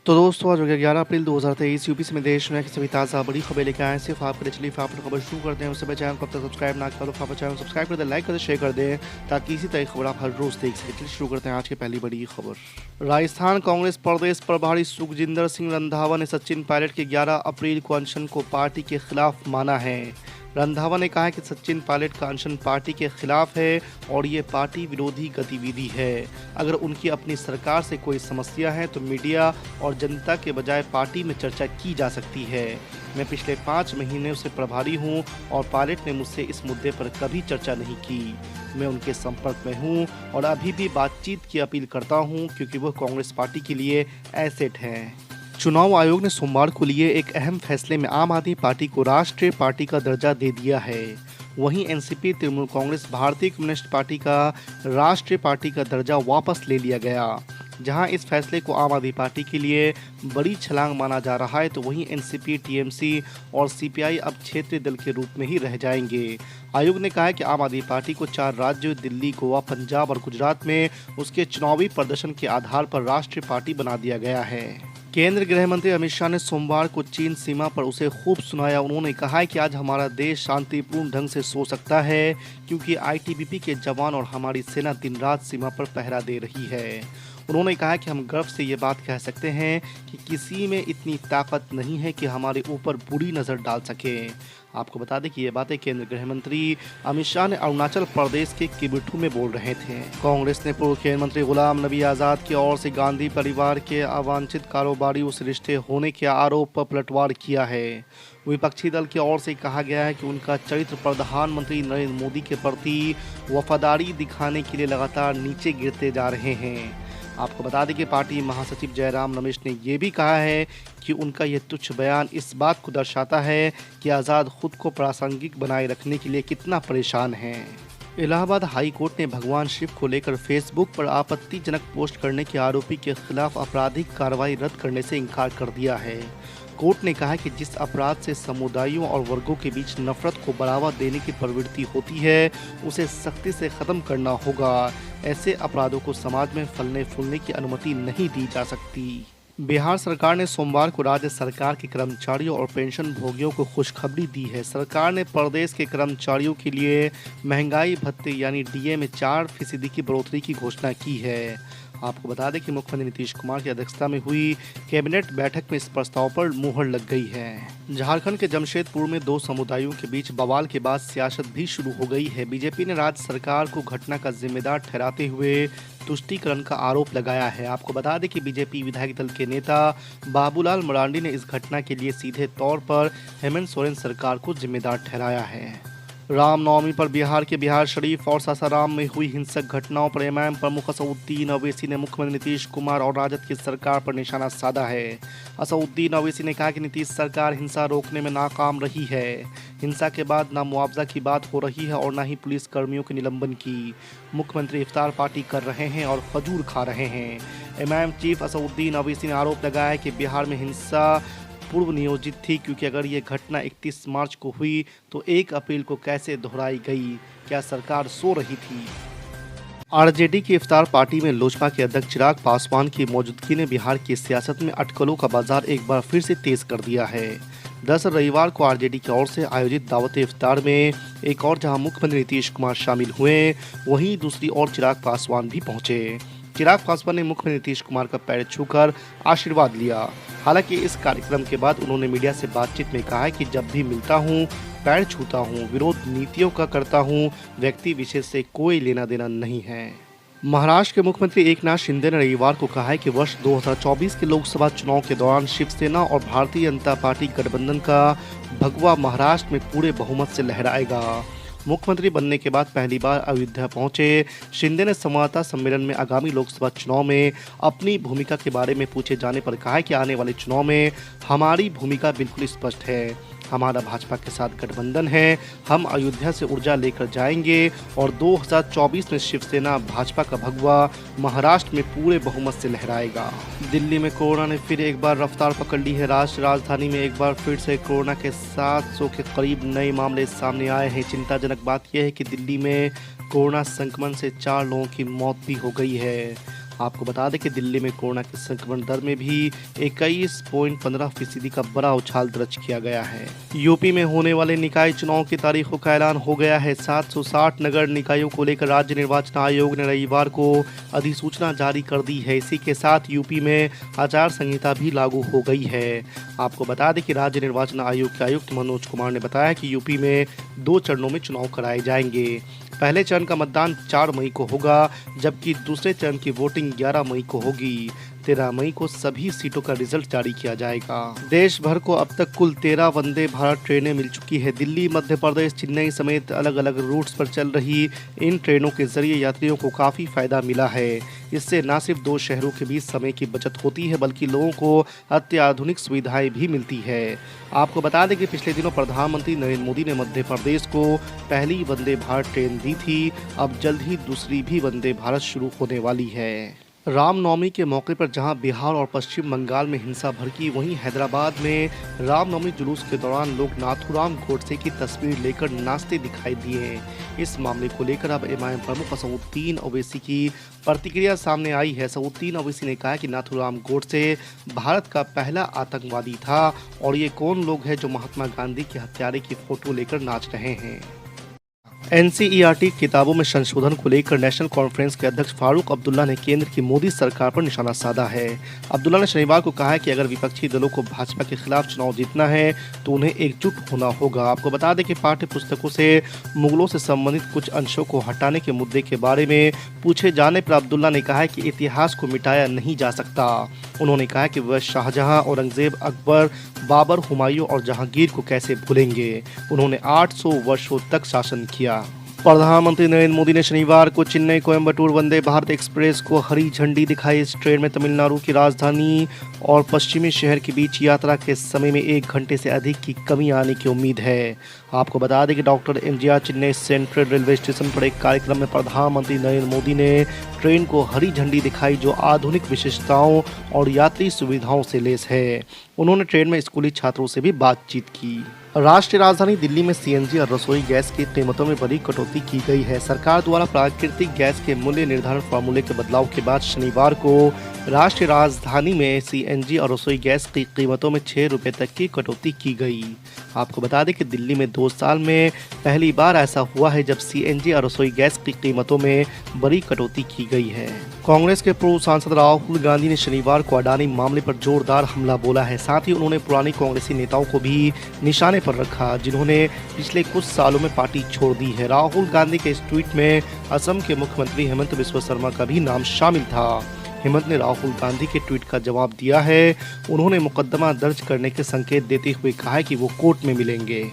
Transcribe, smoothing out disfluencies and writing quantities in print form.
तो दोस्तों आज हो गया 11 अप्रैल 2023 यूपी से देश में की सभी ताज़ा बड़ी खबरें लेकर आए सिर्फ आपके लिए। चलिए आप खबर शुरू करते हैं। उससे पहले चैनल को अब तक सब्सक्राइब ना करो, आप चैनल सब्सक्राइब कर दें, लाइक कर दें, शेयर कर दें ताकि इसी तरह की खबर आप हर रोज देख सकें। चलिए शुरू करते हैं आज की पहली बड़ी खबर। राजस्थान कांग्रेस प्रदेश प्रभारी सुखजिंदर सिंह रंधावा ने सचिन पायलट के 11 अप्रैल को अनशन को पार्टी के खिलाफ माना है। रंधावा ने कहा कि सचिन पायलट का अनशन पार्टी के खिलाफ है और ये पार्टी विरोधी गतिविधि है। अगर उनकी अपनी सरकार से कोई समस्या है तो मीडिया और जनता के बजाय पार्टी में चर्चा की जा सकती है। मैं पिछले 5 महीने से प्रभारी हूं और पायलट ने मुझसे इस मुद्दे पर कभी चर्चा नहीं की। मैं उनके संपर्क में हूं और अभी भी बातचीत की अपील करता हूं क्योंकि वह कांग्रेस पार्टी के लिए एसेट हैं। चुनाव आयोग ने सोमवार को लिए एक अहम फैसले में आम आदमी पार्टी को राष्ट्रीय पार्टी का दर्जा दे दिया है। वहीं एनसीपी, तृणमूल कांग्रेस, भारतीय कम्युनिस्ट पार्टी का राष्ट्रीय पार्टी का दर्जा वापस ले लिया गया। जहां इस फैसले को आम आदमी पार्टी के लिए बड़ी छलांग माना जा रहा है तो वहीं एनसीपी, टीएमसी और सीपीआई अब क्षेत्रीय दल के रूप में ही रह जाएंगे। आयोग ने कहा है कि आम आदमी पार्टी को 4 राज्यों दिल्ली, गोवा, पंजाब और गुजरात में उसके चुनावी प्रदर्शन के आधार पर राष्ट्रीय पार्टी बना दिया गया है। केंद्रीय गृह मंत्री अमित शाह ने सोमवार को चीन सीमा पर उसे खूब सुनाया। उन्होंने कहा है कि आज हमारा देश शांतिपूर्ण ढंग से सो सकता है क्योंकि आईटीबीपी के जवान और हमारी सेना दिन रात सीमा पर पहरा दे रही है। उन्होंने कहा कि हम गर्व से ये बात कह सकते हैं कि किसी में इतनी ताकत नहीं है कि हमारे ऊपर बुरी नज़र डाल सके। आपको बता दें कि ये बातें केंद्रीय गृह मंत्री अमित शाह ने अरुणाचल प्रदेश के किबिठू में बोल रहे थे। कांग्रेस ने पूर्व खेल मंत्री गुलाम नबी आज़ाद की ओर से गांधी परिवार के अवांछित कारोबारियों से रिश्ते होने के आरोप पर पलटवार किया है। विपक्षी दल की ओर से कहा गया है कि उनका चरित्र प्रधानमंत्री नरेंद्र मोदी के प्रति वफादारी दिखाने के लिए लगातार नीचे गिरते जा रहे हैं। आपको बता दें कि पार्टी महासचिव जयराम रमेश ने यह भी कहा है कि उनका यह तुच्छ बयान इस बात को दर्शाता है कि आज़ाद खुद को प्रासंगिक बनाए रखने के लिए कितना परेशान है। इलाहाबाद हाई कोर्ट ने भगवान शिव को लेकर फेसबुक पर आपत्तिजनक पोस्ट करने के आरोपी के खिलाफ आपराधिक कार्रवाई रद्द करने से इनकार कर दिया है। कोर्ट ने कहा कि जिस अपराध से समुदायों और वर्गों के बीच नफरत को बढ़ावा देने की प्रवृत्ति होती है उसे सख्ती से ख़त्म करना होगा। ऐसे अपराधों को समाज में फलने फूलने की अनुमति नहीं दी जा सकती। बिहार सरकार ने सोमवार को राज्य सरकार के कर्मचारियों और पेंशन भोगियों को खुशखबरी दी है। सरकार ने प्रदेश के कर्मचारियों के लिए महंगाई भत्ते यानी डीए में 4% की बढ़ोतरी की घोषणा की है। आपको बता दें कि मुख्यमंत्री नीतीश कुमार की अध्यक्षता में हुई कैबिनेट बैठक में इस प्रस्ताव पर मुहर लग गई है। झारखंड के जमशेदपुर में 2 समुदायों के बीच बवाल के बाद सियासत भी शुरू हो गई है। बीजेपी ने राज्य सरकार को घटना का जिम्मेदार ठहराते हुए तुष्टीकरण का आरोप लगाया है। आपको बता दें कि बीजेपी विधायक दल के नेता बाबूलाल मरांडी ने इस घटना के लिए सीधे तौर पर हेमंत सोरेन सरकार को जिम्मेदार ठहराया है। रामनवमी पर बिहार के बिहार शरीफ और सासाराम में हुई हिंसक घटनाओं पर एमआईएम प्रमुख असदुद्दीन ओवैसी ने मुख्यमंत्री नीतीश कुमार और राजद की सरकार पर निशाना साधा है। असदुद्दीन ओवैसी ने कहा कि नीतीश सरकार हिंसा रोकने में नाकाम रही है। हिंसा के बाद ना मुआवजा की बात हो रही है और ना ही पुलिस कर्मियों के निलंबन की। मुख्यमंत्री इफ्तार पार्टी कर रहे हैं और खजूर खा रहे हैं। एमआईएम चीफ असदुद्दीन ओवैसी ने आरोप लगाया है कि बिहार में हिंसा पूर्व नियोजित थी क्योंकि अगर ये घटना 31 मार्च को हुई तो 1 अप्रैल को कैसे दोहराई गई? क्या सरकार सो रही थी? आरजेडी की इफ्तार पार्टी में लोजपा के अध्यक्ष चिराग पासवान की मौजूदगी ने बिहार की सियासत में अटकलों का बाजार एक बार फिर से तेज कर दिया है। दरअसल रविवार को आरजेडी की ओर से आयोजित दावत इफ्तार में एक और जहां मुख्यमंत्री नीतीश कुमार शामिल हुए वहीं दूसरी ओर चिराग पासवान भी पहुंचे। चिराग पासवान ने मुख्यमंत्री नीतीश कुमार का पैर छूकर आशीर्वाद लिया। हालांकि इस कार्यक्रम के बाद उन्होंने मीडिया से बातचीत में कहा है कि जब भी मिलता हूं, पैर छूता हूं, विरोध नीतियों का करता हूं, व्यक्ति विशेष से कोई लेना देना नहीं है। महाराष्ट्र के मुख्यमंत्री एकनाथ शिंदे ने रविवार को कहा है कि वर्ष 2024 के लोकसभा चुनाव के दौरान शिवसेना और भारतीय जनता पार्टी गठबंधन का भगवा महाराष्ट्र में पूरे बहुमत से लहराएगा। मुख्यमंत्री बनने के बाद पहली बार अयोध्या पहुंचे शिंदे ने संवाददाता सम्मेलन में आगामी लोकसभा चुनाव में अपनी भूमिका के बारे में पूछे जाने पर कहा कि आने वाले चुनाव में हमारी भूमिका बिल्कुल स्पष्ट है। हमारा भाजपा के साथ गठबंधन है। हम अयोध्या से ऊर्जा लेकर जाएंगे और 2024 में शिवसेना भाजपा का भगवा महाराष्ट्र में पूरे बहुमत से लहराएगा। दिल्ली में कोरोना ने फिर एक बार रफ्तार पकड़ ली है। राष्ट्रीय राजधानी में एक बार फिर से कोरोना के 700 के करीब नए मामले सामने आए हैं। चिंताजनक बात यह है कि दिल्ली में कोरोना संक्रमण से 4 लोगों की मौत भी हो गई है। आपको बता दें कि दिल्ली में कोरोना के संक्रमण दर में भी 21.15% का बड़ा उछाल दर्ज किया गया है। यूपी में होने वाले निकाय चुनाव की तारीखों का ऐलान हो गया है। 760 नगर निकायों को लेकर राज्य निर्वाचन आयोग ने रविवार को अधिसूचना जारी कर दी है। इसी के साथ यूपी में आचार संहिता भी लागू हो गई है। आपको बता दें कि राज्य निर्वाचन आयोग के आयुक्त मनोज कुमार ने बताया कि यूपी में 2 चरणों में चुनाव कराए जाएंगे। पहले चरण का मतदान 4 मई को होगा, जबकि दूसरे चरण की वोटिंग 11 मई को होगी। 13 मई को सभी सीटों का रिजल्ट जारी किया जाएगा। देश भर को अब तक कुल 13 वंदे भारत ट्रेनें मिल चुकी है। दिल्ली, मध्य प्रदेश, चेन्नई समेत अलग अलग रूट्स पर चल रही इन ट्रेनों के जरिए यात्रियों को काफ़ी फायदा मिला है। इससे न सिर्फ 2 शहरों के बीच समय की बचत होती है, बल्कि लोगों को अत्याधुनिक सुविधाएं भी मिलती है। आपको बता दें कि पिछले दिनों प्रधानमंत्री नरेंद्र मोदी ने मध्य प्रदेश को पहली वंदे भारत ट्रेन दी थी। अब जल्द ही दूसरी भी वंदे भारत शुरू होने वाली है। रामनवमी के मौके पर जहां बिहार और पश्चिम बंगाल में हिंसा भड़की, वहीं हैदराबाद में रामनवमी जुलूस के दौरान लोग नाथूराम गोडसे की तस्वीर लेकर नाचते दिखाई दिए। इस मामले को लेकर अब एमआईएम प्रमुख असदुद्दीन ओवैसी की प्रतिक्रिया सामने आई है। असदुद्दीन ओवैसी ने कहा कि नाथूराम गोडसे भारत का पहला आतंकवादी था और ये कौन लोग हैं जो महात्मा गांधी के हत्यारे की फोटो लेकर नाच रहे हैं। एनसीईआरटी किताबों में संशोधन को लेकर नेशनल कॉन्फ्रेंस के अध्यक्ष फारूक अब्दुल्ला ने केंद्र की मोदी सरकार पर निशाना साधा है। अब्दुल्ला ने शनिवार को कहा है कि अगर विपक्षी दलों को भाजपा के खिलाफ चुनाव जीतना है तो उन्हें एकजुट होना होगा। आपको बता दें कि पाठ्य पुस्तकों से मुगलों से संबंधित कुछ अंशों को हटाने के मुद्दे के बारे में पूछे जाने पर अब्दुल्ला ने कहा कि इतिहास को मिटाया नहीं जा सकता। उन्होंने कहा कि वह शाहजहां, औरंगजेब, अकबर, बाबर, हुमायूं और जहांगीर को कैसे भूलेंगे। उन्होंने 800 वर्षों तक शासन किया। प्रधानमंत्री नरेंद्र मोदी ने शनिवार को चेन्नई कोयम्बटूर वंदे भारत एक्सप्रेस को हरी झंडी दिखाई। इस ट्रेन में तमिलनाडु की राजधानी और पश्चिमी शहर के बीच यात्रा के समय में 1 घंटे से अधिक की कमी आने की उम्मीद है। आपको बता दें कि doctor MGR Chennai central railway station पर एक कार्यक्रम में प्रधानमंत्री नरेंद्र मोदी ने ट्रेन को हरी झंडी दिखाई, जो आधुनिक विशेषताओं और यात्री सुविधाओं से लैस है। उन्होंने ट्रेन में स्कूली छात्रों से भी बातचीत की। राष्ट्रीय राजधानी दिल्ली में सीएनजी और रसोई गैस की कीमतों में बड़ी कटौती की गई है। सरकार द्वारा प्राकृतिक गैस के मूल्य निर्धारण फार्मूले के बदलाव के बाद शनिवार को राष्ट्रीय राजधानी में सीएनजी और रसोई गैस की कीमतों में 6 रुपये तक की कटौती की गई। आपको बता दें कि दिल्ली में 2 साल में पहली बार ऐसा हुआ है जब सीएनजी और रसोई गैस की कीमतों में बड़ी कटौती की गई है। कांग्रेस के पूर्व सांसद राहुल गांधी ने शनिवार को अडानी मामले पर जोरदार हमला बोला है। साथ ही उन्होंने पुरानी कांग्रेसी नेताओं को भी निशाने पर रखा, जिन्होंने पिछले कुछ सालों में पार्टी छोड़ दी है। राहुल गांधी के इस ट्वीट में असम के मुख्यमंत्री हेमंत बिस्वा शर्मा का भी नाम शामिल था। हेमंत ने राहुल गांधी के ट्वीट का जवाब दिया है। उन्होंने मुकदमा दर्ज करने के संकेत देते हुए कहा है कि वो कोर्ट में मिलेंगे।